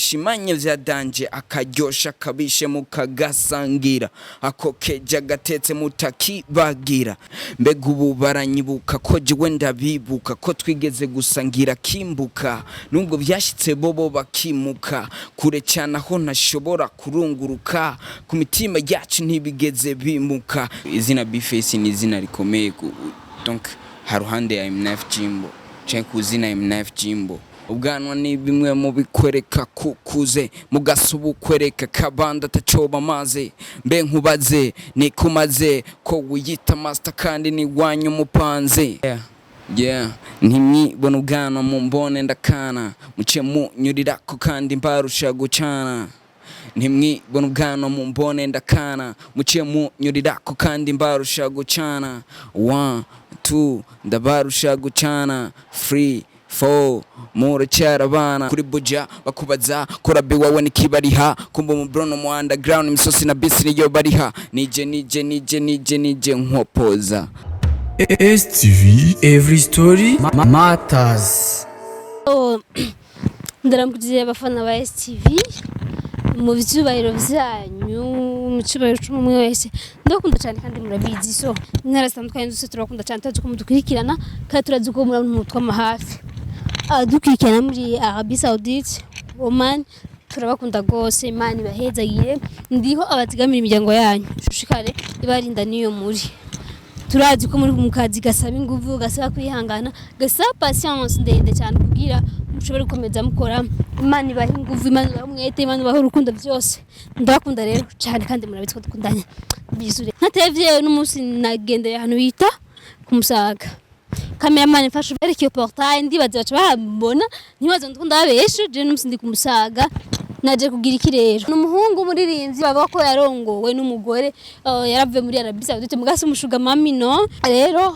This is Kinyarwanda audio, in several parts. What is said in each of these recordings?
Shimanye vya danje akaryosha kabishe mukagasangira ako keja gatetse mutakibagira mbega ubu baranyibuka ko jewe ndabibuka ko twigeze gusangira kimbuka nubwo byashitse bobo bakimuka kure cyane aho ntashobora kurunguruka ku mitima yacu ntibigeze bimuka izina B-Fece ni izina rikomeye donc haruhande ya MNF Jimbo cyangwa kuzina MNF Jimbo ubwanwa ni bimwe mu bikwereka kukuze mugasubu kwereka kabanda tacoba maze mbe nkubaze ni kumaze ko wiyita master kandi ni wanyu mupanze ntimwibona ubwanwa mu mbone ndakana muce munyurira ko kandi mbarusha gucana ntimwibona ubwanwa mu mbone ndakana muce munyurira ko kandi mbarusha gucana 1 2 ndabarusha gucana 3 4 mura cyarabana kuri buja bakubaza korabe wawe nikibariha kumba mu brono mu underground imisosi na bisi niyo bariha nije nkopoza STV every story matters. Ndaramukije abafana ba STV mu byubahiro byanyu mu cyubahiro cy'umwe wese ndakunda cyane kandi murabizi so narasanzwe zose turakunda cyane tuko mudukurikirana kandi turazuko muri mutwa mahafi dukurikirana muri Arabie Saoudite Oman turabakunda gose Imana ibahezagire ndiho abatigamira imiryango yanyu shushikare ibarinda niyo muri turazi ko muri mu kazi gasaba inguvu gasaba kwihangana gasaba patience ndende cyane kugira mushobore gukomeza mukora Imana ibaha inguvu Imana ibaha umwete Imana ibaha urukundo byose ndakunda rero cyane kandi murabizi ko dukundanya bizure ntatevye n'umunsi nagendeye hano yita kumusaga cameraman mfashe bereke portail ndibaze baca bahambona ntibaze ndukunda babeshe je n'umunsi ndi kumusaga naje kugira iki rero n'umuhungu muririnzi baba ko yarongowe n'umugore yaravuye muri Arabie Saoudite mugasi umushuga mami no rero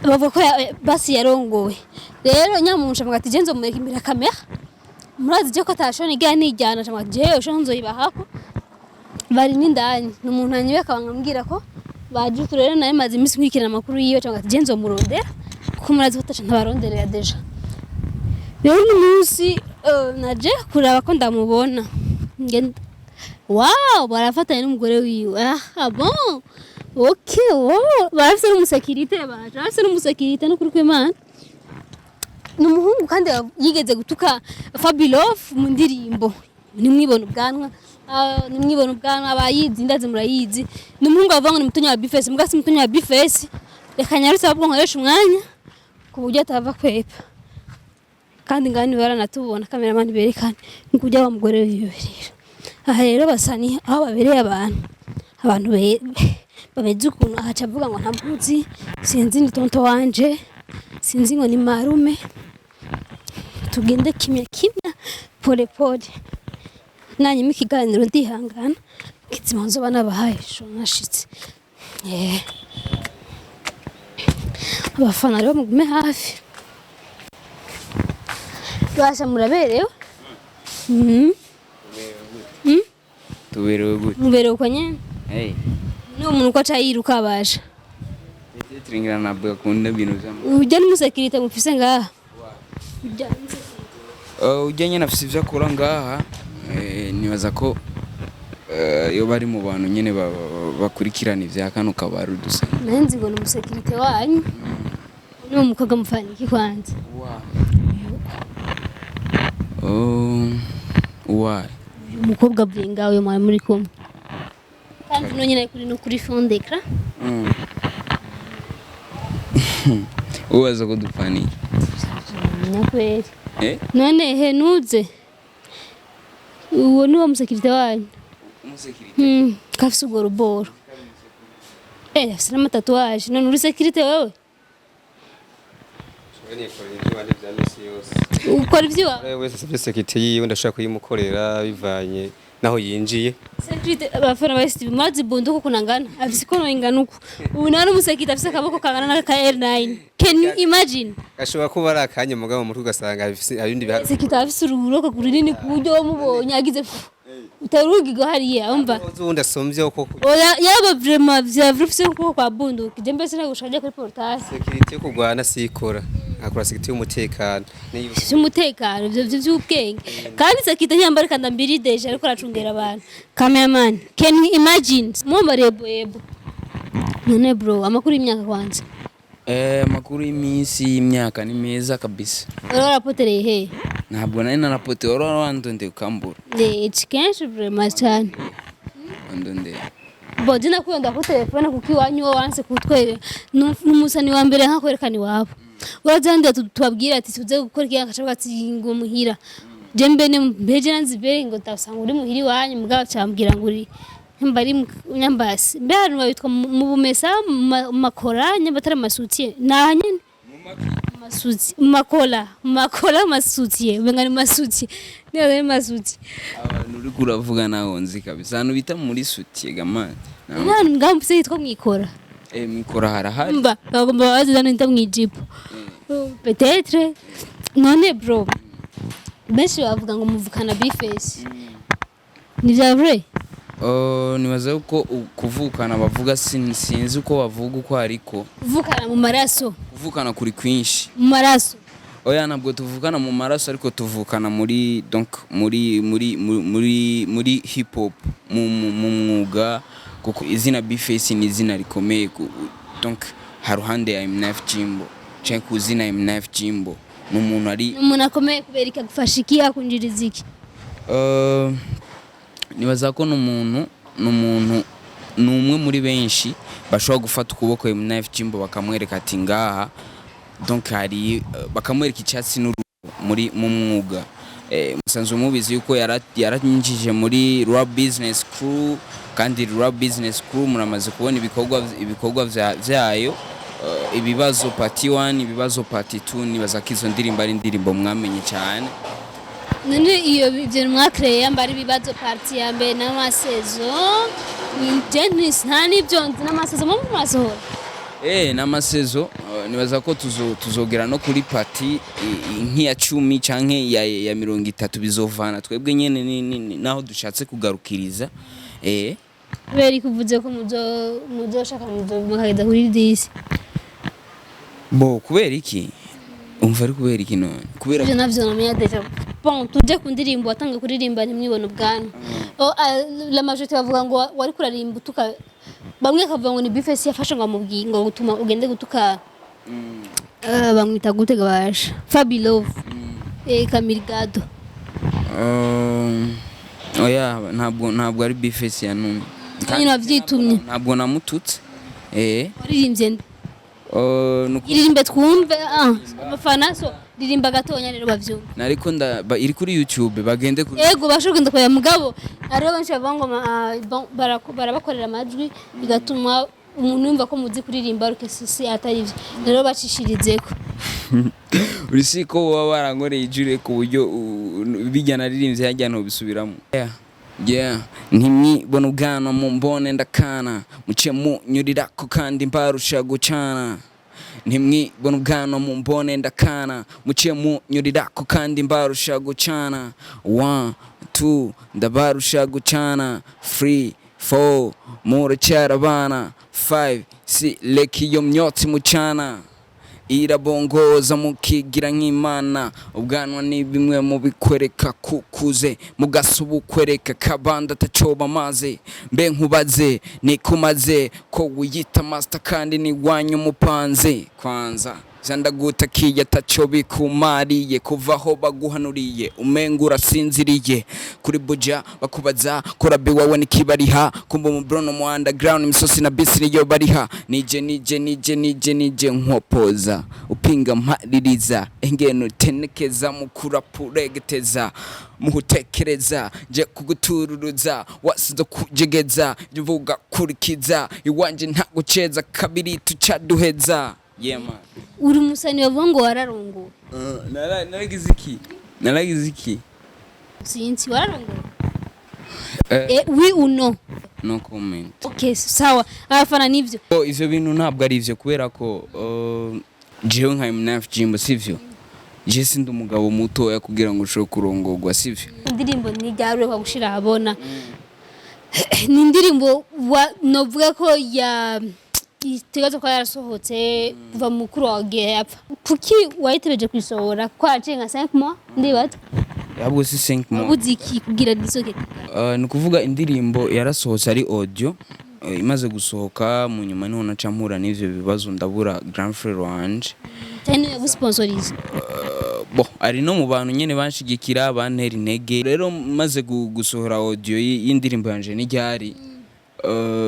bava ko basi yarongowe rero nyamunje mugati je nzomureka imbere kamera murazi je ko tashoni ga nijyana cyangwa je ushonzo ibahako bari n'indani n'umuntu anyiwe akabangambwira ko baje turere naye maze imisi nkwikirana makuru yiwe cyangwa je nzomurondera kuko murazi ko tacha ntabaronderera deja rero n'umunsi naje kuraba ko ndamubona ngenda wow barafatanye n'umugore wiwe bon okay barafise n'umusekirite barafise n'umusekirite no kuri kw'Imana n'umuhungu kandi yigeze gutuka Fabelove mu ndirimbo nimwibona ubwanwa abayizi ndaze murayizi n'umuhungu avanga ni mutoya wa B-Fece mugasi mutoya wa B-Fece reka nyarutse abwo nkoresha umwanya ku buryo atava kwepa kandi ngani baranatubona cameraman berekana nkujya wa mugore wiberera aha rero basani aho babereye abantu babeze ukuntu ahaca avuga ngo ntamuzi sinzi ni tonto wanje sinzi ngo ni marume tugende kimya pole nanyi mikiganiro ndihangana kizimanzo bana bahaye sho nashitse abafana rero mugume hafi basha muraberewe tuberewe gute muberewe kwa nyene no umuntu ko acayiruka basha tringira nabwo akunda ibintu by'amu ujya n'umusekirite mufise ngaha ujya nyene afise ivyo akora ngaha nibaza ko iyo bari mu bantu nyene bakurikirana ivya kano kabaru dusa nanzi ngo n'umusekirite wanyu no mukoga mufana iki kwanza umukobwa bwenga uyo mwana muri kumwe kandi no nyine kuri no kuri fond d'écran ubaza ko dupfaniye nakweri none nuze uwo ni wa musekirite wanyu kafise ubwo ruboro afise n'amatatuwaje none uri sekirite wewe ukora ibyo wese savye sekirite yiwe ndashaka kuyimukorera bivanye naho yinjiye sekirite abafana ba STV mazi bunduko kunangana afise kono ingana uko ubu nari umusekirite afise akaboko kangana na ka R9 can you imagine gashobora kuba ari akanya mugabo mu tugasanga afise abindi bihari sekirite afise uruburoka kurinini kuburyo wamubonye agize utarugiga hariya umva uzundi asomvye uko oya yaba vraiment vya vrufise uko kwa bunduko je mbese nagushaje kuri portage sekirite yo kugwana sikora akora sekiti y'umutekano cy'umutekano ibyo by'ubwenge kandi sakita nyambara kanda mbiri deje ariko aracungera abantu cameraman can you imagine mwomba rebo none bro amakuru y'imyaka kwanza Makuru y'iminsi y'imyaka ni meza kabisa. Rapotereye he Ntabwo nari narapote wandonde ukambura. kenshi vraiment cyane Wandonde. Bodi nakunda ku telefone kuko iwanyu wanse kutwere n'umusani wa mbere nkakwerekana iwabo. Urazandi tubabwira ati tuze gukora iki akashaka ati ngo muhira. Jembe ne mbeje nanzibere ngo tasanga uri muhiri wanyu mugabo cyambwira ngo uri mbari nyambasi. Mbe hano babitwa mu bumesa makora nyabatara masutiye. Nanyene masuti makola masutiye bengani masutiye. Niyo masuti. Abantu uri kuravuga naho nzi kabisa. Hano bita muri sutiye gamani. Nani ngambise yitwa mwikora. Mikora harahari. Mba bagomba bazana nita mwijipo. Peut-être none bro. Benshi bavuga ngo muvukana B-Fece. Ni bya vrai? Nibaza uko kuvukana bavuga sinzi uko bavuga uko ariko. Kuvukana mu maraso. Kuvukana kuri kwinshi. Mu maraso. Oya nabwo tuvukana mu maraso ariko tuvukana muri donc muri hip hop mu mwuga kuko izina B-Fece ni izina rikomeye donc haruhande ya MNF Jimbo cyane kuzina MNF Jimbo n'umuntu ari umuntu akomeye kubera ikagufasha iki akunjiriza iki nibaza ko n'umuntu numwe muri benshi bashobora gufata ukuboko MNF Jimbo bakamwereka ati ngaha donc hari bakamwereka icyatsi muri mu mwuga musanzwe mubizi yuko yaranyinjije muri rap business crew kandi rap business crew muramaze kubona ibikorwa vyayo ibibazo part 1 ibibazo part 2 nibaza ko izo ndirimbo ari indirimbo mwamenye cyane none iyo byo mwakreye yambara ibibazo part ya mbere n'amasezo ni tennis nta nibyo n'amasezo mu masohora n'amasezo nibaza ko tuzogera no kuri party nk'iya 10 canke ya 30 bizovana twebwe nyene naho dushatse kugarukiriza beri kuvuze ko muzoshaka mukagenda kuri disi bo kubera iki umva ari kubera iki none kubera byo navyo namenya deja bon tuje ku ndirimbo watanga kuririmba ntimwibona ubwana la majorité bavuga ngo wari kurarimba utuka bamwe kavuga ngo ni B-Fece yafashe ngo amubwiye ngo gutuma ugende gutuka bamwita gutega basha Fabelove Kamirgado oya ntabwo ari B-Fece yanumye kandi navyitumye ntabwo namututse waririmbye iririmbe twumve abafana so ririmba gatonya rero bavyumva nariko iri kuri YouTube bagende kuri yego bashobora kwa mugabo ariho benshi bavuga barabakorera amajwi bigatuma umuntu yumva ko muzi kuririmba ariko sisi atari byo rero bacishirizeko urisiko baba barangoreye ijure ku buryo bijyana ririmbye yajyana ubisubiramo ntimwibona ubwana mu mbone ndakana muce munyurirako kandi mbarusha gucana ntimwibona ubwana mu mbone ndakana muce munyurirako kandi mbarusha gucana 1 2 ndabarusha gucana 3 4 muracyarabana 5 6 leki yo myotsi mucana irabongoza mukigira nk'Imana ubwanwa ni bimwe mu bikwereka kukuze mugasubu kwereka kabanda tacoba maze mbe nkubaze nikumaze ko wiyita master kandi ni wanyu mupanze kwanza jandaguta kiya taco bikumariye kuvaho baguhanuriye umengura sinziriye kuri buja bakubaza korabe wawe nikibariha kumba mu brono mu underground imisosi na bisi niyo bariha nije nkopoza upinga mpaririza engeno tenekeza mukurapuregeteza muhutekereza je kugutururuza wasizo kujegeza bivuga kurikiza iwanje nta guceza kabiri tucaduheza yema uri musani bavuga ngo wararongo naragize iki sinzi wararongo oui ou non no comment okay sawa abafana nivyo ivyo bintu ntabwo ari ivyo kubera ko jewe nka MNF Jimbo sivyo je sindi umugabo mutoya kugira ngo ushobore kurongorwa sivyo indirimbo ni ryarure kwa gushira habona ni indirimbo novuga ko itegazo ko yarasohotse kuva mukuru wawe yapfa kuki wayitebeje kwisohora kwaje nka 5 mois ndibaza yabwo si 5 mois ubuziki kugira nisoke ni kuvuga indirimbo yarasohotse ari audio imaze gusohoka mu nyuma niho nacampura n'ivyo bibazo ndabura grand frère wanje cyane yagusponsorize ari no mu bantu nyene banshigikira bantera intege rero maze gusohora audio y'indirimbo yanje n'iryari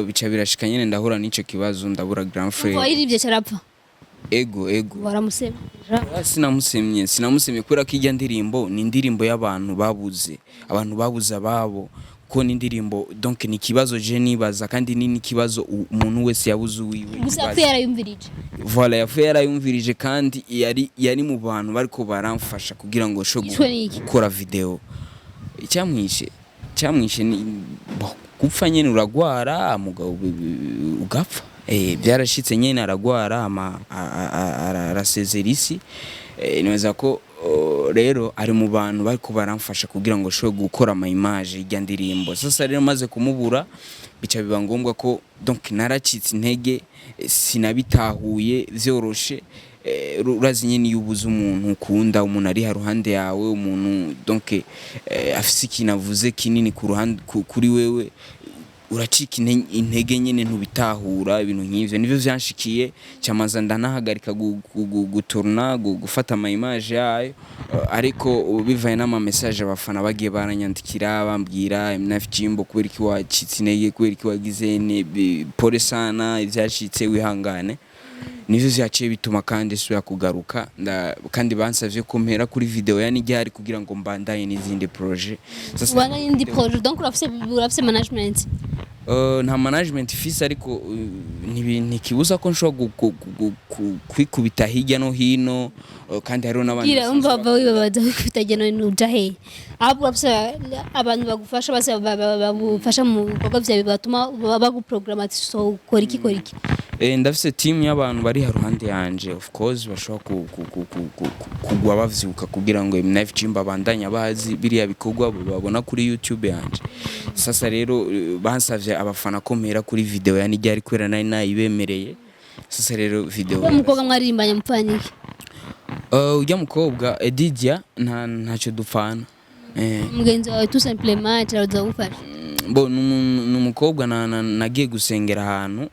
bica birashika nyene ndahura n'ico kibazo ndabura grand frère wayiribye cyarapfa ego waramusema sinamusemye kubera ko ijya ndirimbo ni indirimbo y'abantu babuze ababo ko ni indirimbo donc ni kibazo je nibaza kandi ni kibazo umuntu wese yabuze wiwe gusa yarayumvirije voilà yarayumvirije kandi yari mu bantu bariko baramfasha kugira ngo sho gukora video cyamwishe ni gupfa nyene uragwara mugabo ugapfa byarashitse nyene aragwara arasezera isi nibaza ko rero ari mu bantu bariko baramfasha kugira ngo sho gukora ama image y'ijya ndirimbo sasa rero maze kumubura bica biba ngombwa ko donc naracitse intege sinabitahuye vyoroshe urazi nyene yubuze umuntu ukunda umuntu ari haruhande yawe umuntu donc afise ikinavuze kinini ku ruhande kuri wewe uracika intege nyene ntubitahura ibintu nk'ivyo nivyo vyanshikiye cyamaza ndanahagarika gutorna gufata ama image yayo ariko bivaye n'ama message abafana bagiye baranyandikira bambwira mnafjimbo kubera iki wacitse intege kubera iki wagize pole sana ivyashitse wihangane nivyo vyaciye bituma kandi suya kugaruka kandi bansavye ko mpera kuri video yani ryari kugira ngo mbandaye n'izindi projet sasa n'indi projet donc urafise management nta management fise ariko ntikibuza ko nshobora kwikubita hirya no hino kandi hariho n'abandi umva babaza kwikubita hirya no hino ujahe abo urafise abantu bagufasha base bagufasha mu bikorwa vyawe batuma baguprogramma so ukora iki ndafise team y'abantu bari haruhande yanje of course bashobora kugwa bavyuka kugira ngo live chimba bandanya bazi biriya bikorwa babona kuri YouTube yanje sasa rero bansavye abafana komera kuri video yani ryari kwera nayibemereye sasa rero video umukobwa mwarimbanye mupfanyike ujya mukobwa Edidia ntacyo dupfana mugenzi wawe tout simplement araza gufasha numukobwa nagiye gusengera ahantu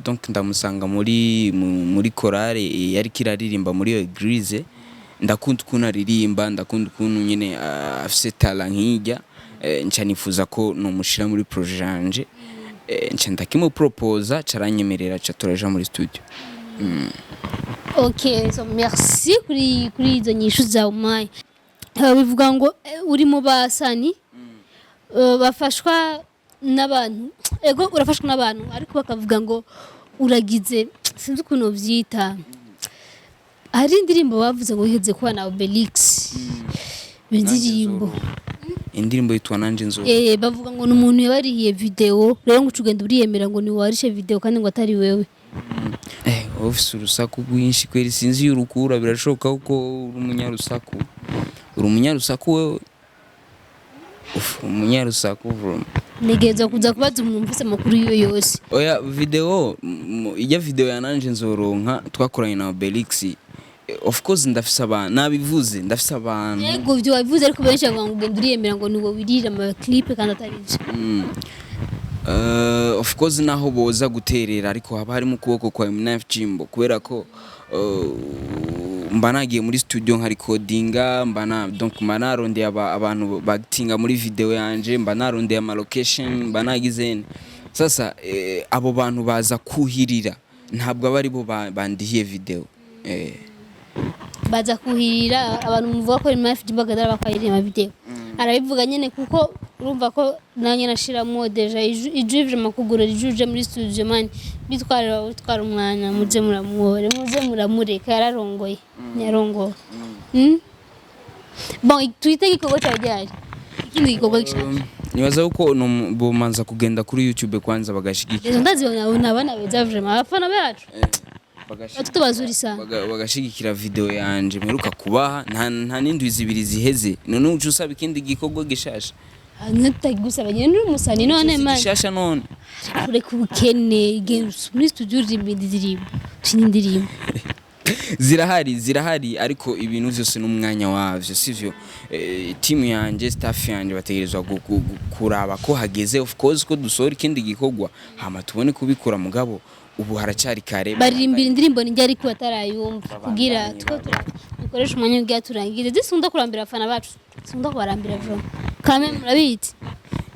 donc ndamusanga muri chorale yari kiraririmba muri eglise ndakunda ukuntu aririmba ndakunda ukuntu nyene afise talent nk'ijya nca nifuza ko nomushira muri projet yanje nca ndakimuproposa caranyemerera ca turaja muri studio OK so merci kuri izo nyishu zawe mai bivuga ngo uri mu basani bafashwa n'abantu ego urafashwa n'abantu ariko bakavuga ngo uragize sinzi ukuntu vyita hari indirimbo bavuze ngo yiheze kwa na Obelix indirimbo yitwa nanje nzo bavuga ngo n'umuntu yabarihiye video rero ngo ugenda uriyemera ngo ni warishe video kandi ngo atari wewe ofisi urusaku rwinshi kweri sinzi y'urukura birashoboka ko uri umunyarusaku wewe umunyarusaku bro negeza kuza kubaza umuntu mfise makuru yo yose oya video ya nanje nzoronka twakoranye na Obelix of course ndafise abantu nabivuze ndafise abantu yego byo wabivuze ariko benshi ngo ugenda uriyemera ngo niwo wirira ama clip kandi atari of course naho boza guterera ariko haba harimo ukuboko kwa mnafjimbo kubera ko mbanagiye muri studio nka recordinga donc manarondeye abantu bagitinga muri video yanje mbanarondeye ama location mbanagize sasa abo bantu baza kuhirira ntabwo abari bo bandihiye video baza kuhirira abantu muvuga ko mnafjimbo gadara bakayirira ama video arabivuga nyene kuko urumva ko nanye nashiramo deja ijuvje makugura ijuje muri studio man bitwara umwanya muje muramureka yararongoye nyarongo bon twite gikorwa cyajyari ikindi gikorwa gishaka nibaza uko bomanza kugenda kuri YouTube kwanza bagashigikira izo ndazi abana beza vraiment abafana bacu tutubazuri sana bagashigikira video yanje mperuka kubaha nta n'indwi zibiri ziheze none ucu usaba ikindi gikorwa gishasha natagusaba nyene n'umusani none man gishasha none kure kubukene games muri studio indirimbo tindirimbo zirahari ariko ibintu vyose n'umwanya wavyo sivyo. Team yanje staff yanje bategerezwa kuraba ko hageze of course ko dusohora ikindi gikorwa hama tubone kubikora mugabo ubu haracari kare baririmbira indirimbo ninjye ariko batarayumva kugira two dukoresha umwanya w'ibya turangire disunda kurambira afana bacu sunda kubarambira vyo kame murabiti.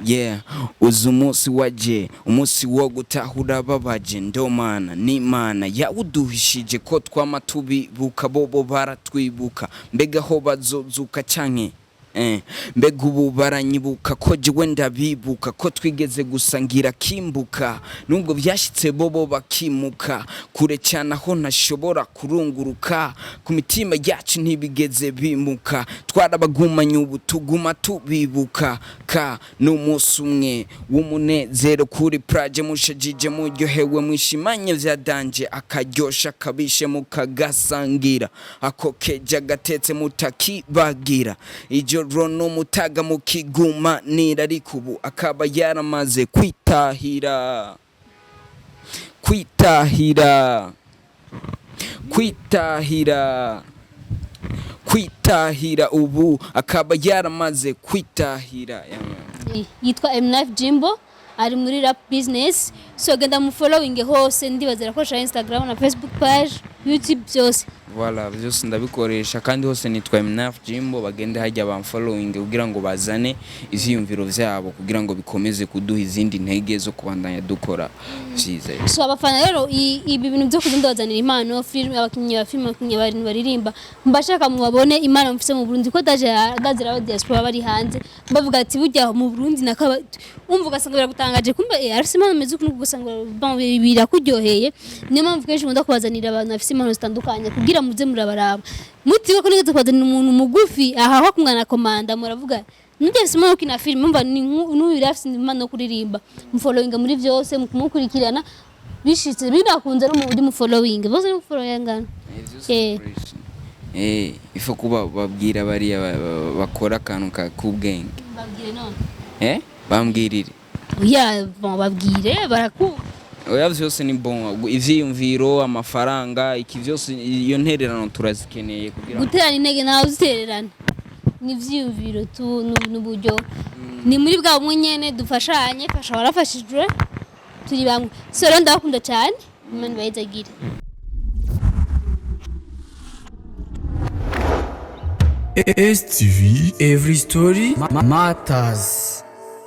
Yeah, uzi umunsi waje umunsi wo gutahura babaje ndomana n'Imana yawuduhishije ko twama tubibuka bobo baratwibuka mbega ho bazozuka canke mbega ubu baranyibuka ko jewe ndabibuka ko twigeze gusangira kimbuka nubwo byashitse bobo bakimuka kure cyane aho ntashobora kurunguruka ku mitima yacu ntibigeze bimuka twarabagumanye ubu tuguma tubibuka ka n'umunsi umwe w'umunezero kuri plage mushajije muryohewe mwishimanye vyadanje akaryosha kabishe mukagasangira ako keja gatetse mutakibagira ijo rono mutaga mukiguma nira ariko akaba yaramaze kwitahira ubu akaba yaramaze kwitahira. Yitwa M9 Jimbo ari muri rap business so genda mu following hose ndibazira ko Instagram na Facebook page YouTube byose Voilà, byose ndabikoresha kandi hose nitwa M9 Jimbo bagende hajya bamfollowing kugira ngo bazane ivyiyumviro vyabo kugira ngo bikomeze kuduha izindi ntege zo kubandanya dukora vyiza. So abafana rero ibi bintu byo kuzindazanira impano film abakinyi ba film abakinyi baririmba mbashaka mubabone imana mfise mu Burundi ko dazira diaspora bari hanze bavuga ati bujya mu Burundi nakaba umvuga sanga biragutangaje kumbe arifise impano meze kuno gusanga birakuryoheye niyo mpamvu kenshi nkunda kubazanira abantu bafise impano zitandukanye kugira muze murabaraba mutiwe ko nigeze kwazana umuntu mugufi aha ho kumwana komanda muravuga nujye sima kina film mva n'ubirafise impano kuririmba mufollowing muri byose mukumukurikirana bishitse binakunze no muri mufollowing bose mufollowingana ifo kuba babwira bari bakora kantu ka kubwenge babwire none bambwirire oya babwire baraku oya vyose ni bon ivyiyumviro amafaranga iki vyose iyo ntererano turazikeneye kugira guterana intege nawe uzitererana ni vyiyumviro tu n'uburyo ni muri bwa bumwe nyene dufashanye fasha warafashijwe turi bamwe so rero ndakunda cyane imana bayizagira. STV, every story matters.